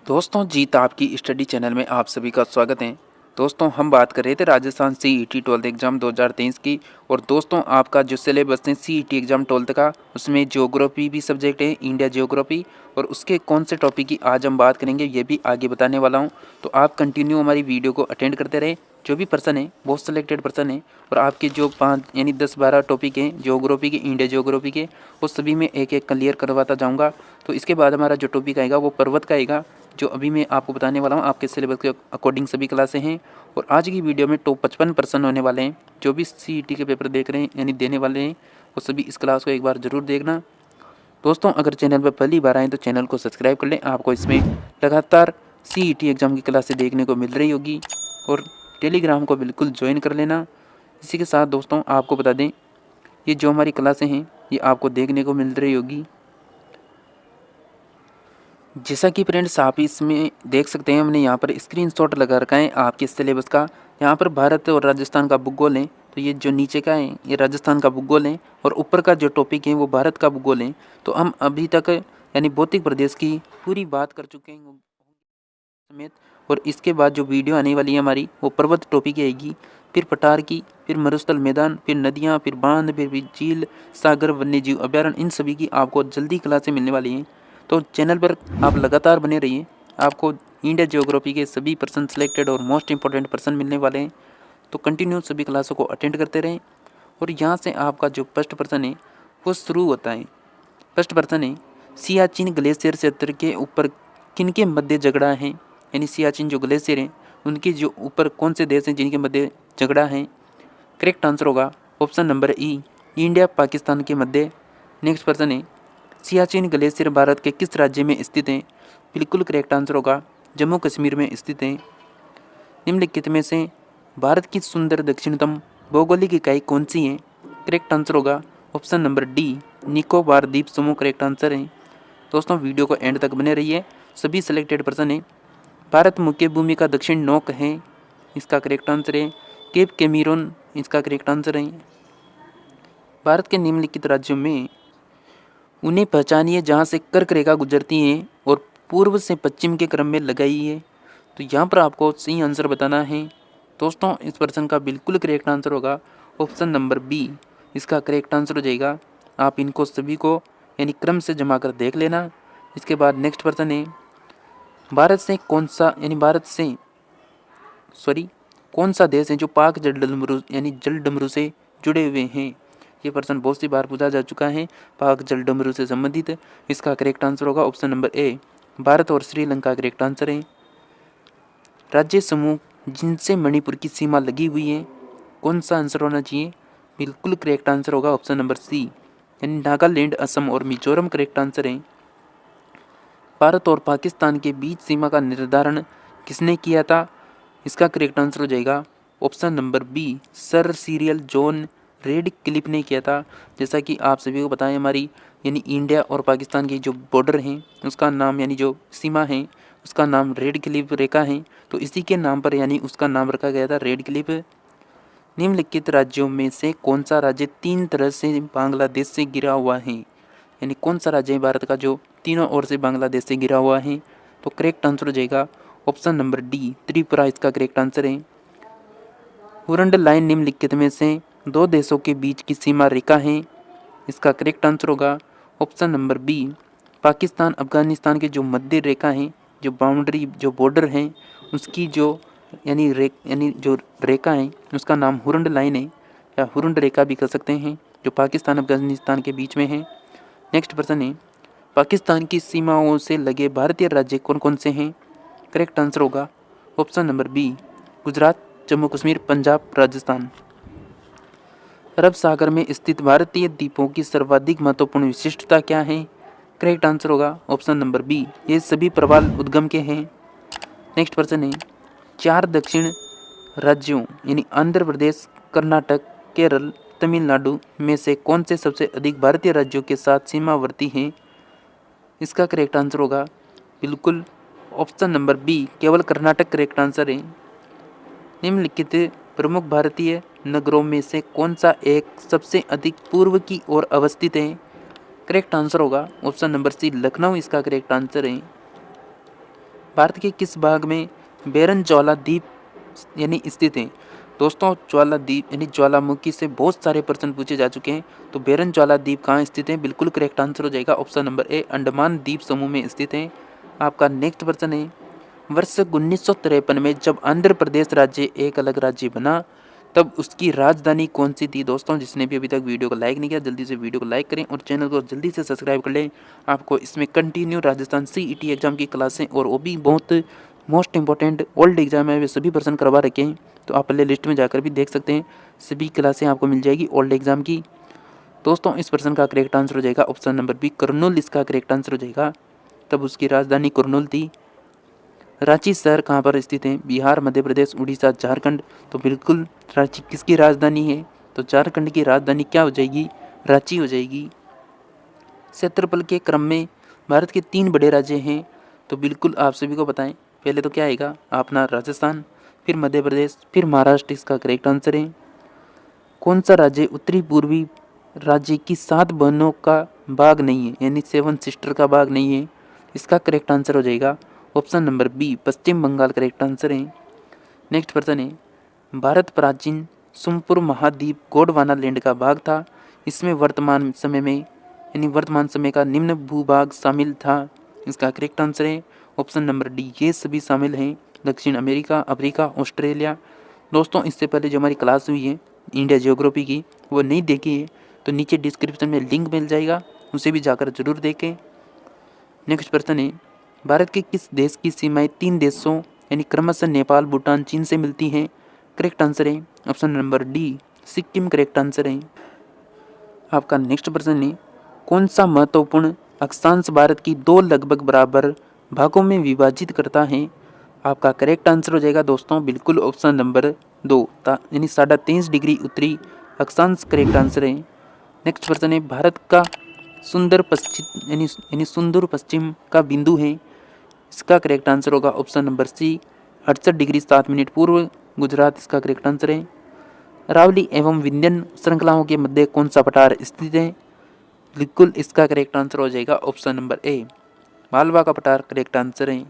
दोस्तों जीत आपकी study channel में आप सभी का स्वागत है। दोस्तों हम बात कर रहे थे राजस्थान सीईटी 12th एग्ज़ाम 2023 की। और दोस्तों आपका जो सिलेबस है सीईटी एग्ज़ाम 12th का, उसमें ज्योग्राफी भी सब्जेक्ट है, इंडिया ज्योग्राफी, और उसके कौन से टॉपिक की आज हम बात करेंगे ये भी आगे बताने वाला हूँ। तो आप कंटिन्यू हमारी वीडियो को अटेंड करते रहे। जो भी पर्सन है बहुत सिलेक्टेड पर्सन है, और आपके जो 5 यानी 10-12 टॉपिक हैं ज्योग्राफी के, इंडिया ज्योग्राफी के, वो सभी में एक एक क्लियर करवाता जाऊँगा। तो इसके बाद हमारा जो टॉपिक आएगा वो पर्वत का आएगा, जो अभी मैं आपको बताने वाला हूँ। आपके सिलेबस के अकॉर्डिंग सभी क्लासें हैं, और आज की वीडियो में टॉप 55% होने वाले हैं। जो भी सीईटी के पेपर देख रहे हैं यानी देने वाले हैं, वो सभी इस क्लास को एक बार ज़रूर देखना। दोस्तों अगर चैनल पर पहली बार आएँ तो चैनल को सब्सक्राइब कर लें। आपको इसमें लगातार सीईटी एग्ज़ाम की क्लासें देखने को मिल रही होगी, और टेलीग्राम को बिल्कुल ज्वाइन कर लेना। इसी के साथ दोस्तों आपको बता दें, ये जो हमारी क्लासें हैं ये आपको देखने को मिल रही होगी। जैसा कि फ्रेंड्स आप इसमें देख सकते हैं, हमने यहाँ पर स्क्रीनशॉट लगा रखा है आपके सिलेबस का। यहाँ पर भारत और राजस्थान का भूगोल है, तो ये जो नीचे का है ये राजस्थान का भूगोल है, और ऊपर का जो टॉपिक है वो भारत का भूगोल है। तो हम अभी तक यानी भौतिक प्रदेश की पूरी बात कर चुके हैं समेत। और इसके बाद जो वीडियो आने वाली है हमारी, वो पर्वत टॉपिक आएगी, फिर पठार की, फिर मरुस्थल मैदान, फिर नदियाँ, फिर बांध, फिर झील, सागर, वन्यजीव अभ्यारण्य, इन सभी की आपको जल्दी क्लासें मिलने वाली हैं। तो चैनल पर आप लगातार बने रहिए, आपको इंडिया ज्योग्राफी के सभी पर्सन सिलेक्टेड और मोस्ट इंपॉर्टेंट पर्सन मिलने वाले हैं। तो कंटिन्यू सभी क्लासों को अटेंड करते रहें। और यहाँ से आपका जो फर्स्ट पर्सन है वो शुरू होता है। फर्स्ट पर्सन है, सियाचिन ग्लेशियर क्षेत्र के ऊपर किनके मध्य झगड़ा है, यानी सियाचिन जो ग्लेशियर हैं उनके जो ऊपर कौन से देश हैं जिनके मध्य झगड़ा है। करेक्ट आंसर होगा ऑप्शन नंबर ई, इंडिया पाकिस्तान के मध्य। नेक्स्ट पर्सन है, सियाचिन ग्लेशियर भारत के किस राज्य में स्थित हैं। बिल्कुल करेक्ट आंसर होगा जम्मू कश्मीर में स्थित हैं। निम्नलिखित में से भारत की सुंदर दक्षिणतम भौगोलिक इकाई कौन सी है। करेक्ट आंसर होगा ऑप्शन नंबर डी, निकोबार द्वीप समूह करेक्ट आंसर है। दोस्तों वीडियो को एंड तक बने रहिए, सभी सिलेक्टेड पर्सन है। भारत मुख्य भूमि का दक्षिण नोक है, इसका करेक्ट आंसर है। केप कैमरून इसका करेक्ट आंसर है। भारत के निम्नलिखित राज्यों में उन्हें पहचानिए जहाँ से कर्क रेखा गुजरती है और पूर्व से पश्चिम के क्रम में लगाई है। तो यहाँ पर आपको सही आंसर बताना है। दोस्तों इस पर्सन का बिल्कुल करेक्ट आंसर होगा ऑप्शन नंबर बी, इसका करेक्ट आंसर हो जाएगा। आप इनको सभी को यानी क्रम से जमा कर देख लेना। इसके बाद नेक्स्ट पर्सन है, भारत से कौन सा यानी भारत से कौन सा देश है जो पाक जल डमरू यानी जल डमरू से जुड़े हुए हैं। ये प्रश्न बहुत सी बार पूछा जा चुका है, पाक जल डमरू से संबंधित। इसका करेक्ट आंसर होगा ऑप्शन नंबर ए, भारत और श्रीलंका करेक्ट आंसर है। राज्य समूह जिनसे मणिपुर की सीमा लगी हुई है, कौन सा आंसर होना चाहिए। बिल्कुल करेक्ट आंसर होगा ऑप्शन नंबर सी, यानी नागालैंड, असम और मिजोरम करेक्ट आंसर है। भारत और पाकिस्तान के बीच सीमा का निर्धारण किसने किया था। इसका करेक्ट आंसर हो जाएगा option number B, sir Cyril John Radcliffe ने किया था। जैसा कि आप सभी को बताएं, हमारी यानी इंडिया और पाकिस्तान की जो बॉर्डर हैं उसका नाम यानी जो सीमा है उसका नाम रेड क्लिफ रेखा है, तो इसी के नाम पर यानी उसका नाम रखा गया था रेड क्लिफ। निम्नलिखित राज्यों में से कौन सा राज्य 3 तरह से बांग्लादेश से घिरा हुआ है, यानी कौन सा राज्य है भारत का जो तीनों ओर से बांग्लादेश से घिरा हुआ है। तो करेक्ट आंसर हो जाएगा ऑप्शन नंबर डी, त्रिपुरा इसका करेक्ट आंसर है। हुरंड लाइन निम्नलिखित में से 2 देशों के बीच की सीमा रेखा है। इसका करेक्ट आंसर होगा option number B, Pakistan Afghanistan के जो मध्य रेखा है, जो बाउंड्री जो बॉर्डर है उसकी जो यानी जो रेखा है उसका नाम हुरंड लाइन है, या हुरंड रेखा भी कह सकते हैं, जो पाकिस्तान अफगानिस्तान के बीच में है। नेक्स्ट पर्सन है, पाकिस्तान की सीमाओं से लगे भारतीय राज्य कौन कौन से हैं। करेक्ट आंसर होगा option number b, Gujarat, Jammu Kashmir, Punjab, Rajasthan. Arab Sagar में स्थित भारतीय द्वीपों की सर्वाधिक महत्वपूर्ण विशिष्टता क्या है। करेक्ट आंसर होगा ऑप्शन नंबर बी, ये सभी प्रवाल उद्गम के हैं। नेक्स्ट पर्सन है, 4 दक्षिण राज्यों यानी आंध्र प्रदेश, कर्नाटक, केरल, तमिलनाडु में से कौन से सबसे अधिक भारतीय राज्यों के साथ सीमावर्ती हैं। इसका करेक्ट आंसर होगा बिल्कुल ऑप्शन नंबर बी, केवल कर्नाटक करेक्ट आंसर है। निम्नलिखित प्रमुख भारतीय नगरों में से कौन सा एक सबसे अधिक पूर्व की ओर अवस्थित है। करेक्ट आंसर होगा ऑप्शन नंबर सी, लखनऊ इसका करेक्ट आंसर है। भारत के किस भाग में बेरन ज्वाला द्वीप यानी स्थित है? दोस्तों ज्वाला द्वीप यानी ज्वालामुखी से बहुत सारे प्रश्न पूछे जा चुके हैं। तो बेरन ज्वाला द्वीप कहाँ स्थित है? बिल्कुल करेक्ट आंसर हो जाएगा ऑप्शन नंबर ए, अंडमान द्वीप समूह में स्थित है। आपका नेक्स्ट प्रश्न है, वर्ष 1953 में जब आंध्र प्रदेश राज्य एक अलग राज्य बना तब उसकी राजधानी कौन सी थी? दोस्तों जिसने भी अभी तक वीडियो को लाइक नहीं किया जल्दी से वीडियो को लाइक करें और चैनल को जल्दी से सब्सक्राइब कर लें। आपको इसमें कंटिन्यू राजस्थान CET एग्जाम की क्लासें और वो भी बहुत मोस्ट इंपॉर्टेंट ओल्ड एग्जाम है वे सभी प्रश्न करवा रखे हैं। तो आप पहले लिस्ट में जाकर भी देख सकते हैं, सभी क्लासें आपको मिल जाएगी ओल्ड एग्जाम की। दोस्तों इस प्रश्न का करेक्ट आंसर हो जाएगा ऑप्शन नंबर बी, कुरनूल इसका करेक्ट आंसर हो जाएगा। तब उसकी राजधानी कुरनूल थी। रांची शहर कहाँ पर स्थित है? बिहार, मध्य प्रदेश, उड़ीसा, झारखंड। तो बिल्कुल रांची किसकी राजधानी है? तो झारखंड की राजधानी क्या हो जाएगी? रांची हो जाएगी। क्षेत्रफल के क्रम में भारत के 3 बड़े राज्य हैं, तो बिल्कुल आप सभी को बताएं। पहले तो क्या आएगा अपना राजस्थान, फिर मध्य प्रदेश, फिर महाराष्ट्र इसका करेक्ट आंसर है। कौन सा राज्य उत्तरी पूर्वी राज्य की 7 बहनों का भाग नहीं है, यानी 7 सिस्टर का भाग नहीं है? इसका करेक्ट आंसर हो जाएगा ऑप्शन नंबर बी, पश्चिम बंगाल करेक्ट आंसर है। नेक्स्ट प्रश्न है, भारत प्राचीन सुमपुर महाद्वीप गोंडवाना लैंड का भाग था। इसमें वर्तमान समय का निम्न भूभाग शामिल था। इसका करेक्ट आंसर है ऑप्शन नंबर डी, ये सभी शामिल हैं। दक्षिण अमेरिका, अफ्रीका, ऑस्ट्रेलिया। दोस्तों इससे पहले जो हमारी क्लास हुई है इंडिया जियोग्राफी की वो नहीं देखी है तो नीचे डिस्क्रिप्शन में लिंक मिल जाएगा, उसे भी जाकर जरूर देखें। नेक्स्ट प्रश्न है, भारत के किस देश की सीमाएं 3 देशों यानी क्रमशः नेपाल, भूटान, चीन से मिलती हैं? करेक्ट आंसर है option number D, Sikkim correct answer है। आपका नेक्स्ट प्रश्न है, कौन सा महत्वपूर्ण अक्षांश भारत की 2 लगभग बराबर भागों में विभाजित करता है? आपका करेक्ट आंसर हो जाएगा दोस्तों बिल्कुल ऑप्शन नंबर 2 यानी 23.5 डिग्री उत्तरी अक्षांश करेक्ट आंसर है। नेक्स्ट प्रश्न है, भारत का सुंदर पश्चिम यानी सुंदर पश्चिम का बिंदु है। इसका करेक्ट आंसर होगा option number C, 68 degree 7 minute पूर्व गुजरात इसका करेक्ट आंसर है। अरावली एवं विंध्यन श्रृंखलाओं के मध्य कौन सा पठार स्थित है? बिल्कुल इसका करेक्ट आंसर हो जाएगा ऑप्शन नंबर ए, मालवा का पठार करेक्ट आंसर है।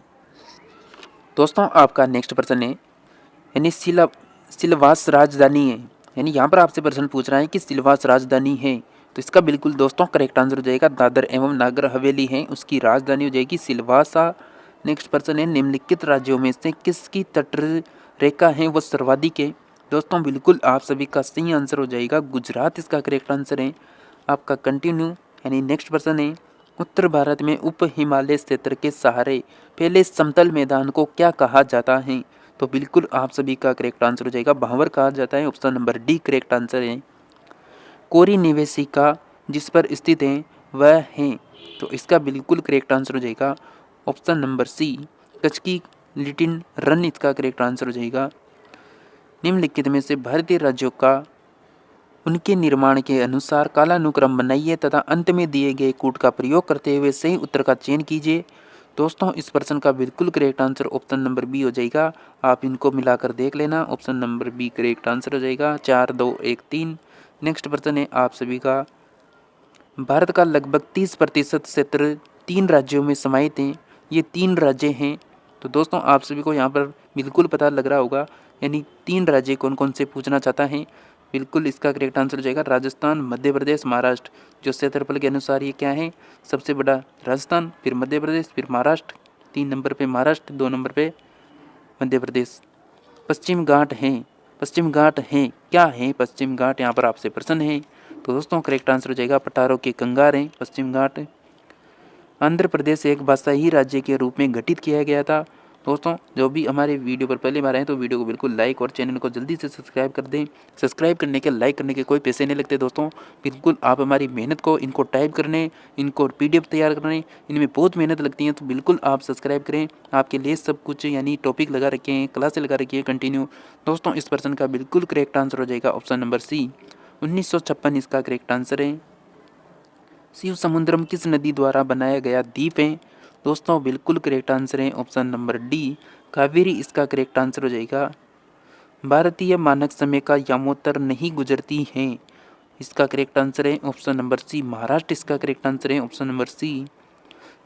दोस्तों आपका नेक्स्ट प्रश्न है, यानी सिलवास राजधानी है, यानी यहाँ पर आपसे प्रश्न पूछ रहा है कि सिलवास राजधानी है, तो इसका बिल्कुल दोस्तों करेक्ट आंसर हो जाएगा दादर एवं नागर हवेली है उसकी राजधानी हो जाएगी सिलवासा। नेक्स्ट प्रश्न है, निम्नलिखित राज्यों में से किसकी तट रेखा है वो सर्वाधिक है? दोस्तों बिल्कुल आप सभी का सही आंसर हो जाएगा गुजरात इसका करेक्ट आंसर है। आपका कंटिन्यू यानी नेक्स्ट प्रश्न है, उत्तर भारत में उप हिमालय क्षेत्र के सहारे फैले समतल मैदान को क्या कहा जाता है? तो बिल्कुल आप सभी का करेक्ट आंसर हो जाएगा भांवर कहा जाता है, option number D correct answer है। कोरी निवेशिका जिस पर स्थित है वह है, तो इसका बिल्कुल करेक्ट आंसर हो जाएगा ऑप्शन नंबर सी, कच्छ की लिटिन रन इसका करेक्ट आंसर हो जाएगा। निम्नलिखित में से भारतीय राज्यों का उनके निर्माण के अनुसार कालानुक्रम बनाइए तथा अंत में दिए गए कूट का प्रयोग करते हुए सही उत्तर का चयन कीजिए। दोस्तों इस प्रश्न का बिल्कुल correct answer option number B हो जाएगा, आप इनको मिलाकर देख लेना, option number B correct answer हो जाएगा। 4 2 1 3। नेक्स्ट प्रश्न है आप सभी का, भारत का लगभग 30% क्षेत्र 3 राज्यों में समाहित है, ये 3 राज्य हैं। तो दोस्तों आप सभी को यहाँ पर बिल्कुल पता लग रहा होगा, यानी 3 राज्य कौन कौन से पूछना चाहता है। बिल्कुल इसका करेक्ट आंसर हो जाएगा राजस्थान, मध्य प्रदेश, महाराष्ट्र। जो क्षेत्रफल के अनुसार ये क्या है, सबसे बड़ा राजस्थान, फिर मध्य प्रदेश, फिर महाराष्ट्र, 3 नंबर पे महाराष्ट्र, 2 नंबर पे मध्य प्रदेश। पश्चिम घाट हैं, पश्चिम घाट हैं क्या है पश्चिम घाट, यहाँ पर आपसे प्रश्न है। तो दोस्तों करेक्ट आंसर हो जाएगा पठारों के कंगार हैं पश्चिम घाट। आंध्र प्रदेश एक भाषाई राज्य के रूप में गठित किया गया था। दोस्तों जो भी हमारे वीडियो पर पहली बार आए तो वीडियो को बिल्कुल लाइक और चैनल को जल्दी से सब्सक्राइब कर दें। सब्सक्राइब करने के, लाइक करने के कोई पैसे नहीं लगते दोस्तों, बिल्कुल आप हमारी मेहनत को, इनको टाइप करने, इनको PDF तैयार करने, इनमें बहुत मेहनत लगती है, तो बिल्कुल आप सब्सक्राइब करें। आपके लिए सब कुछ यानी टॉपिक लगा रखे हैं, क्लासें लगा रखी है कंटिन्यू। दोस्तों इस प्रश्न का बिल्कुल करेक्ट आंसर हो जाएगा ऑप्शन नंबर सी, 1956 इसका करेक्ट आंसर है। शिव समुद्रम किस नदी द्वारा बनाया गया द्वीप है? दोस्तों बिल्कुल करेक्ट आंसर है ऑप्शन नंबर डी, कावेरी इसका करेक्ट आंसर हो जाएगा। भारतीय मानक समय का यमोत्तर नहीं गुजरती हैं, इसका करेक्ट आंसर है ऑप्शन नंबर सी, महाराष्ट्र इसका करेक्ट आंसर है ऑप्शन नंबर सी।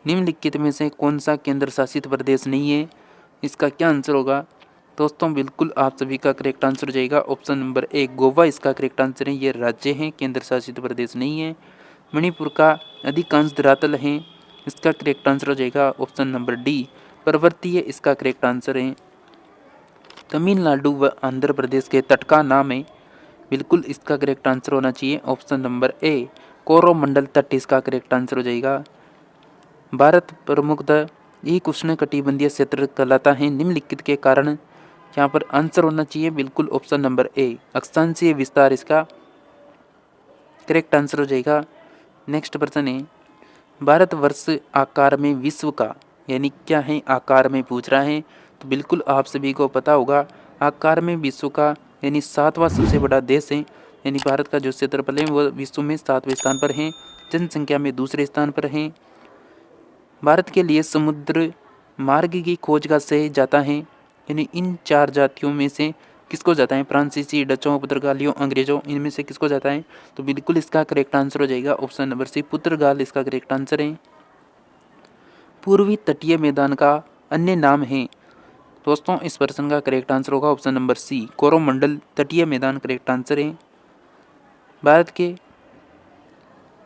निम्नलिखित में से कौन सा केंद्र शासित प्रदेश नहीं है? इसका क्या आंसर होगा? दोस्तों बिल्कुल आप सभी का करेक्ट आंसर हो जाएगा ऑप्शन नंबर ए, गोवा इसका करेक्ट आंसर है। ये राज्य है, केंद्र शासित प्रदेश नहीं है। मणिपुर का अधिकांश धरातल है, इसका करेक्ट आंसर हो जाएगा ऑप्शन नंबर डी, पर्वतीय इसका करेक्ट आंसर है। तमिलनाडु व आंध्र प्रदेश के तट का नाम है, बिल्कुल इसका करेक्ट आंसर होना चाहिए ऑप्शन नंबर ए, कोरोमंडल तट इसका करेक्ट आंसर हो जाएगा। भारत प्रमुखतः एक उष्णकटिबंधीय क्षेत्र कहलाता है, निम्नलिखित के कारण यहाँ पर आंसर होना चाहिए बिल्कुल ऑप्शन नंबर ए, अक्षांशीय विस्तार इसका करेक्ट आंसर हो जाएगा। नेक्स्ट प्रश्न है, भारतवर्ष आकार में विश्व का, यानी क्या है आकार में पूछ रहा है, तो बिल्कुल आप सभी को पता होगा आकार में विश्व का यानी 7वां सबसे बड़ा देश है, यानी भारत का जो क्षेत्रफल है वो विश्व में 7वें स्थान पर है, जनसंख्या में दूसरे स्थान पर है। भारत के लिए समुद्र मार्ग की खोज का श्रेय जाता है, यानी इन 4 जातियों में से किसको जाता है? फ्रांसीसी, डचों, पुर्तगालियों, अंग्रेजों, इनमें से किसको जाता है? तो बिल्कुल इसका करेक्ट आंसर हो जाएगा ऑप्शन नंबर सी, पुर्तगाल इसका करेक्ट आंसर है। पूर्वी तटीय मैदान का अन्य नाम है, दोस्तों इस प्रश्न का करेक्ट आंसर होगा ऑप्शन नंबर सी, कोरोमंडल तटीय मैदान करेक्ट आंसर है।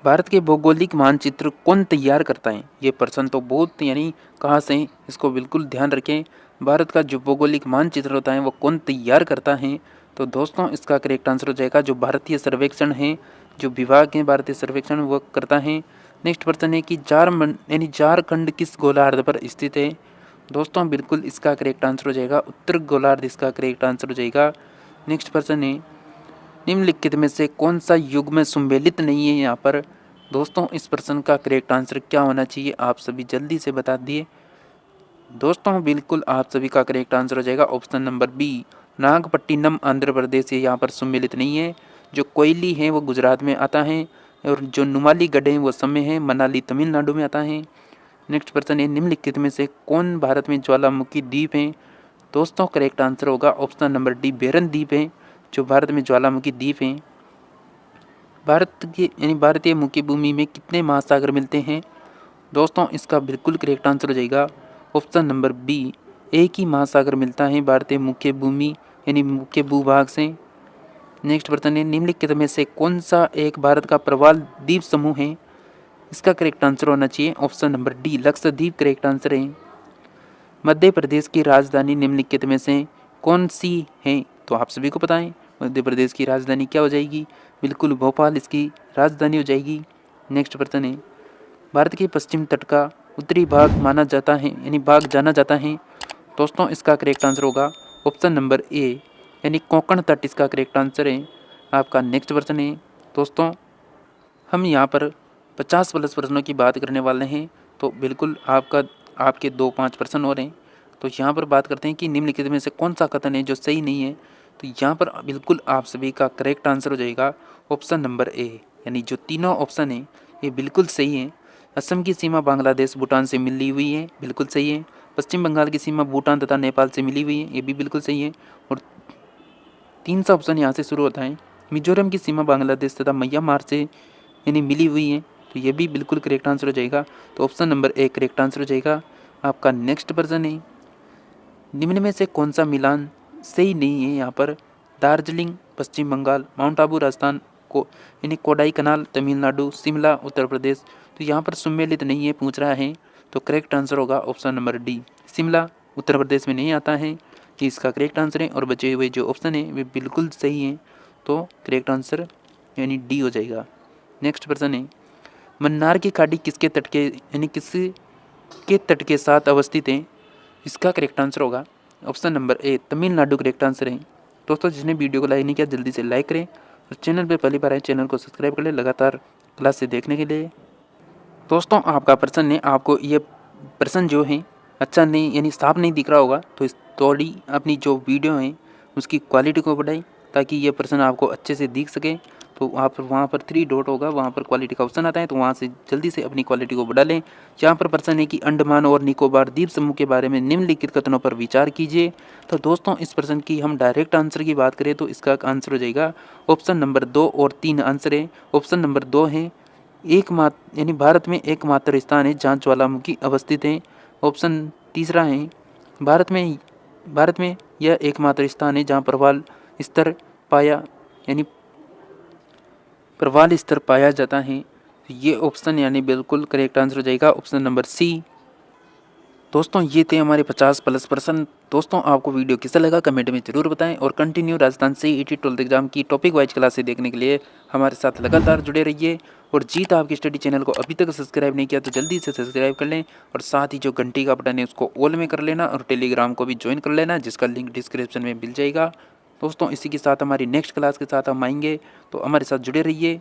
भारत के भौगोलिक मानचित्र कौन तैयार करता है? ये प्रश्न तो बहुत यानी कहाँ से, इसको बिल्कुल ध्यान रखें। भारत का जो भौगोलिक मानचित्र होता है वो कौन तैयार करता है? तो दोस्तों इसका करेक्ट आंसर हो जाएगा जो भारतीय सर्वेक्षण है, जो विभाग है भारतीय सर्वेक्षण वो करता है। नेक्स्ट प्रश्न है कि झारखंड किस गोलार्ध पर स्थित है? दोस्तों बिल्कुल इसका करेक्ट आंसर हो जाएगा उत्तर गोलार्ध इसका करेक्ट आंसर हो जाएगा। नेक्स्ट प्रश्न है, निम्नलिखित में से कौन सा युग्म सम्मिलित नहीं है? यहाँ पर दोस्तों इस प्रश्न का करेक्ट आंसर क्या होना चाहिए? आप सभी जल्दी से बता दिए। दोस्तों बिल्कुल आप सभी का करेक्ट आंसर हो जाएगा option number b, Nagapattinam Andhra Pradesh, ये यहाँ पर सम्मिलित नहीं है। जो कोयली है वो गुजरात में आता है, और जो नुमालीगढ़ है वो समय है मनाली तमिलनाडु में आता है। नेक्स्ट प्रश्न है, निम्नलिखित में से कौन भारत में ज्वालामुखी द्वीप है? दोस्तों करेक्ट आंसर होगा ऑप्शन नंबर डी, बेरन द्वीप है जो भारत में ज्वालामुखी द्वीप है। भारतीय मुख्य भूमि में कितने महासागर मिलते हैं? दोस्तों इसका बिल्कुल करेक्ट आंसर हो जाएगा ऑप्शन नंबर बी, एक ही महासागर मिलता है भारतीय मुख्य भूमि यानी मुख्य भूभाग से। नेक्स्ट प्रश्न है, निम्नलिखित में से कौन सा एक भारत का प्रवाल द्वीप समूह है? इसका करेक्ट आंसर होना चाहिए option number D, Lakshadweep correct answer है। मध्य प्रदेश की राजधानी निम्नलिखित में से कौन सी है? तो आप सभी को पता है मध्य प्रदेश की राजधानी क्या हो जाएगी? बिल्कुल भोपाल इसकी राजधानी हो जाएगी। नेक्स्ट प्रश्न है, भारत के पश्चिम तट का उत्तरी भाग माना जाता है यानी भाग जाना जाता है। दोस्तों इसका करेक्ट आंसर होगा ऑप्शन नंबर ए, यानी कोंकण तट इसका करेक्ट आंसर है आपका। नेक्स्ट प्रश्न है, दोस्तों हम यहाँ पर 50+ प्रश्नों की बात करने वाले हैं, तो बिल्कुल आपके 2-5 प्रश्न हो रहे हैं। तो यहाँ पर बात करते हैं कि निम्नलिखित में से कौन सा कथन है जो सही नहीं है? तो यहाँ पर बिल्कुल आप सभी का करेक्ट आंसर हो जाएगा ऑप्शन नंबर ए, यानी जो तीनों ऑप्शन है ये बिल्कुल सही है। असम की सीमा बांग्लादेश भूटान से मिली हुई है, बिल्कुल सही है। पश्चिम बंगाल की सीमा भूटान तथा नेपाल से मिली हुई है, ये भी बिल्कुल सही है। और 3 ऑप्शन यहाँ से शुरू होता है। मिजोरम की सीमा बांग्लादेश तथा म्यांमार से यानी मिली हुई है, तो ये भी बिल्कुल करेक्ट आंसर हो जाएगा। तो option number A correct answer हो जाएगा आपका। नेक्स्ट प्रश्न है, निम्न में से कौन सा मिलान सही नहीं है? यहाँ पर दार्जिलिंग पश्चिम बंगाल, माउंट आबू राजस्थान को यानी कोडाई कनाल तमिलनाडु, शिमला उत्तर प्रदेश, तो यहाँ पर सम्मिलित नहीं है पूछ रहा है। तो करेक्ट आंसर होगा option number D, Shimla Uttar Pradesh में नहीं आता है, कि इसका करेक्ट आंसर है। और बचे हुए जो ऑप्शन है वे बिल्कुल सही हैं, तो करेक्ट आंसर यानी डी हो जाएगा। नेक्स्ट प्रश्न है, मन्नार की खाड़ी किसके तट के यानी किसके तट के साथ अवस्थित है? इसका करेक्ट आंसर होगा option number A, Tamil Nadu correct answer है। दोस्तों जिसने वीडियो को लाइक नहीं किया जल्दी से लाइक करें, और चैनल पर पहली बार आए चैनल को सब्सक्राइब कर लें लगातार क्लास से देखने के लिए। दोस्तों आपका प्रश्न है, आपको ये प्रश्न जो है अच्छा नहीं यानी साफ नहीं दिख रहा होगा, तो इस थोड़ी अपनी जो वीडियो है उसकी क्वालिटी को बढ़ाएं ताकि ये प्रश्न आपको अच्छे से दिख सके। तो आप वहाँ पर 3 डॉट होगा, वहाँ पर क्वालिटी का ऑप्शन आता है, तो वहाँ से जल्दी से अपनी क्वालिटी को बढ़ा लें। यहाँ पर प्रश्न है कि अंडमान और निकोबार द्वीप समूह के बारे में निम्नलिखित कथनों पर विचार कीजिए। तो दोस्तों इस प्रश्न की हम डायरेक्ट आंसर की बात करें तो इसका आंसर हो जाएगा ऑप्शन नंबर 2 और 3 आंसर है। ऑप्शन नंबर 2 है यानी भारत में एकमात्र स्थान है जहाँ ज्वालामुखी अवस्थित है। ऑप्शन तीसरा है भारत में यह एकमात्र स्थान है जहाँ स्तर पाया यानी प्रवाल स्तर पाया जाता है। ये ऑप्शन यानी बिल्कुल करेक्ट आंसर हो जाएगा ऑप्शन नंबर सी। दोस्तों ये थे हमारे 50+ प्रश्न। दोस्तों आपको वीडियो कैसा लगा कमेंट में ज़रूर बताएं और continue Rajasthan CET 12th exam की टॉपिक वाइज क्लासें देखने के लिए हमारे साथ लगातार जुड़े रहिए। और जीत आपकी स्टडी चैनल को अभी तक सब्सक्राइब नहीं किया तो जल्दी से सब्सक्राइब कर लें और साथ ही जो घंटी का बटन है उसको ऑल में कर लेना और टेलीग्राम को भी ज्वाइन कर लेना, जिसका लिंक डिस्क्रिप्शन में मिल जाएगा। दोस्तों इसी के साथ हमारी नेक्स्ट क्लास के साथ हम आएंगे, तो हमारे साथ जुड़े रहिए।